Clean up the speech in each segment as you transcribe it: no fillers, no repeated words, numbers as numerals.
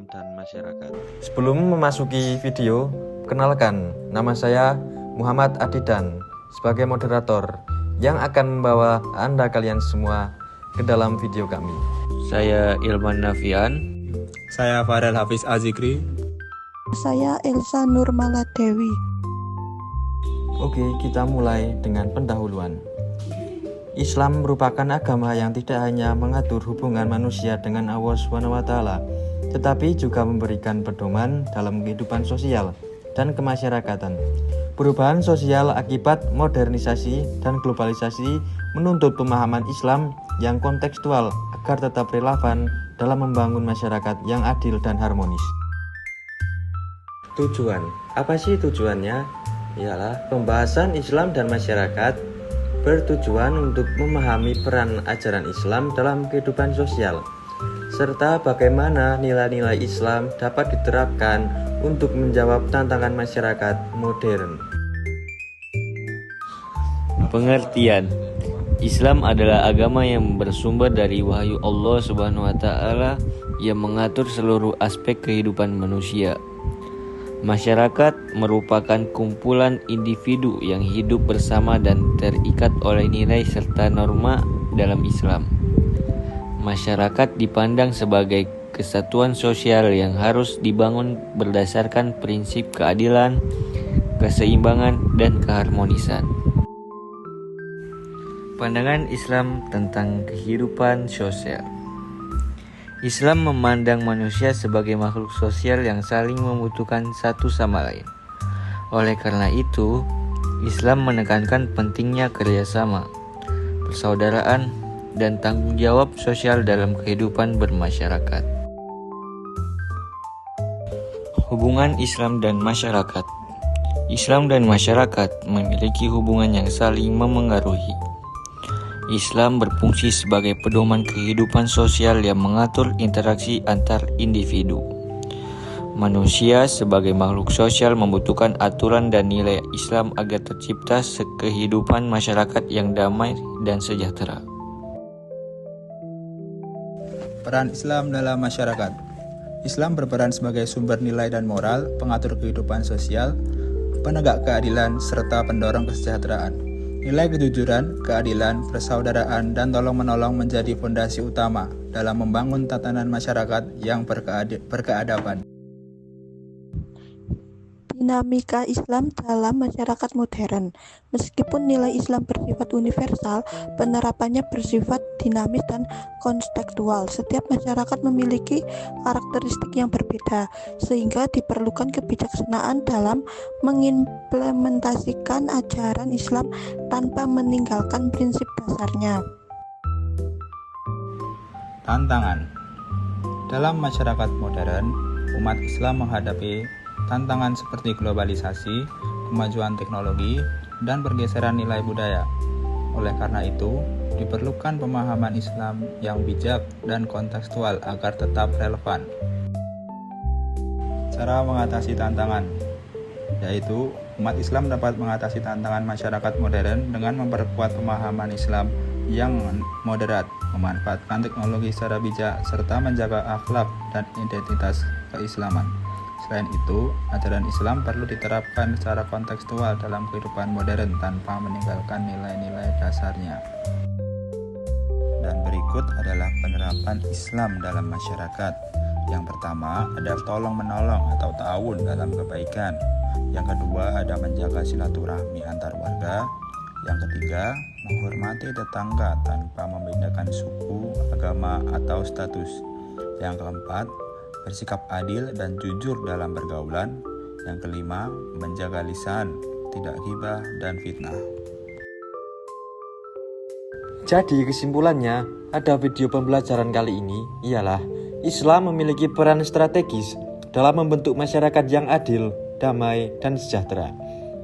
dan masyarakat. Sebelum memasuki video, kenalkan, nama saya Muhammad Adidan sebagai moderator yang akan membawa Anda kalian semua ke dalam video kami. Saya Ilman Nafian. Saya Farel Hafiz Azikri. Saya Elsa Nurmala Dewi. Oke, kita mulai dengan pendahuluan. Islam merupakan agama yang tidak hanya mengatur hubungan manusia dengan Allah SWT, tetapi juga memberikan pedoman dalam kehidupan sosial dan kemasyarakatan. Perubahan sosial akibat modernisasi dan globalisasi menuntut pemahaman Islam yang kontekstual agar tetap relevan dalam membangun masyarakat yang adil dan harmonis. Tujuan, apa sih tujuannya? Ialah pembahasan Islam dan masyarakat bertujuan untuk memahami peran ajaran Islam dalam kehidupan sosial, serta bagaimana nilai-nilai Islam dapat diterapkan untuk menjawab tantangan masyarakat modern. Pengertian: Islam adalah agama yang bersumber dari wahyu Allah Subhanahu wa taala yang mengatur seluruh aspek kehidupan manusia. Masyarakat merupakan kumpulan individu yang hidup bersama dan terikat oleh nilai serta norma dalam Islam. Masyarakat dipandang sebagai kesatuan sosial yang harus dibangun berdasarkan prinsip keadilan, keseimbangan, dan keharmonisan. Pandangan Islam tentang kehidupan sosial. Islam memandang manusia sebagai makhluk sosial yang saling membutuhkan satu sama lain. Oleh karena itu, Islam menekankan pentingnya kerjasama, persaudaraan, dan tanggung jawab sosial dalam kehidupan bermasyarakat. Hubungan Islam dan masyarakat. Islam dan masyarakat memiliki hubungan yang saling memengaruhi. Islam berfungsi sebagai pedoman kehidupan sosial yang mengatur interaksi antar individu. Manusia sebagai makhluk sosial membutuhkan aturan dan nilai Islam agar tercipta kehidupan masyarakat yang damai dan sejahtera. Peran Islam dalam masyarakat. Islam berperan sebagai sumber nilai dan moral, pengatur kehidupan sosial, penegak keadilan, serta pendorong kesejahteraan. Nilai kejujuran, keadilan, persaudaraan, dan tolong-menolong menjadi fondasi utama dalam membangun tatanan masyarakat yang berkeadaban. Dinamika Islam dalam masyarakat modern. Meskipun nilai Islam bersifat universal, penerapannya bersifat dinamis dan kontekstual. Setiap masyarakat memiliki karakteristik yang berbeda, sehingga diperlukan kebijaksanaan dalam mengimplementasikan ajaran Islam tanpa meninggalkan prinsip dasarnya. Tantangan. Dalam masyarakat modern, umat Islam menghadapi tantangan seperti globalisasi, kemajuan teknologi, dan pergeseran nilai budaya. Oleh karena itu, diperlukan pemahaman Islam yang bijak dan kontekstual agar tetap relevan. Cara mengatasi tantangan, yaitu umat Islam dapat mengatasi tantangan masyarakat modern dengan memperkuat pemahaman Islam yang moderat, memanfaatkan teknologi secara bijak, serta menjaga akhlak dan identitas keislaman. Selain itu, ajaran Islam perlu diterapkan secara kontekstual dalam kehidupan modern tanpa meninggalkan nilai-nilai dasarnya. Dan berikut adalah penerapan Islam dalam masyarakat. Yang pertama, ada tolong-menolong atau ta'awun dalam kebaikan. Yang kedua, ada menjaga silaturahmi antar warga. Yang ketiga, menghormati tetangga tanpa membedakan suku, agama, atau status. Yang keempat, bersikap adil dan jujur dalam pergaulan. Yang kelima, menjaga lisan, tidak ghibah dan fitnah. Jadi kesimpulannya, ada video pembelajaran kali ini ialah Islam memiliki peran strategis dalam membentuk masyarakat yang adil, damai, dan sejahtera.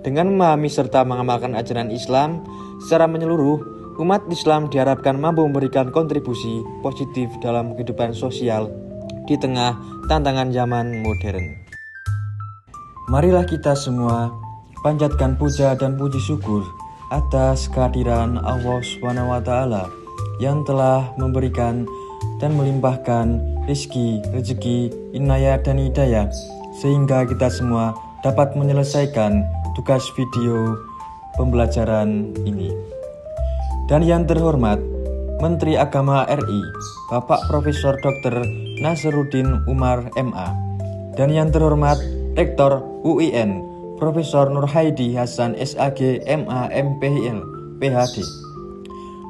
Dengan memahami serta mengamalkan ajaran Islam secara menyeluruh, umat Islam diharapkan mampu memberikan kontribusi positif dalam kehidupan sosial di tengah tantangan zaman modern. Marilah kita semua panjatkan puja dan puji syukur atas kehadiran Allah SWT yang telah memberikan dan melimpahkan rezeki, inayah dan hidayah, sehingga kita semua dapat menyelesaikan tugas video pembelajaran ini. Dan yang terhormat, Menteri Agama RI, Bapak Profesor Dr. Nasaruddin Umar MA. Dan yang terhormat, Rektor UIN, Profesor Nurhaidi Hasan SAG MA MPhil PhD.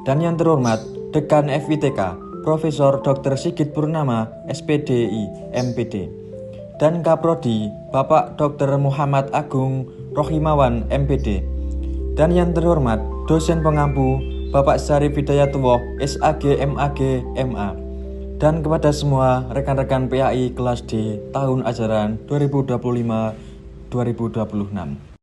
Dan yang terhormat, Dekan FITK, Profesor Dr. Sigit Purnama SPDI MPD. Dan Kaprodi, Bapak Dr. Muhammad Agung Rohimawan MPD. Dan yang terhormat, dosen pengampu Bapak Syarif Hidayatullah SAG MAG MA. Dan kepada semua rekan-rekan PAI kelas D tahun ajaran 2025-2026.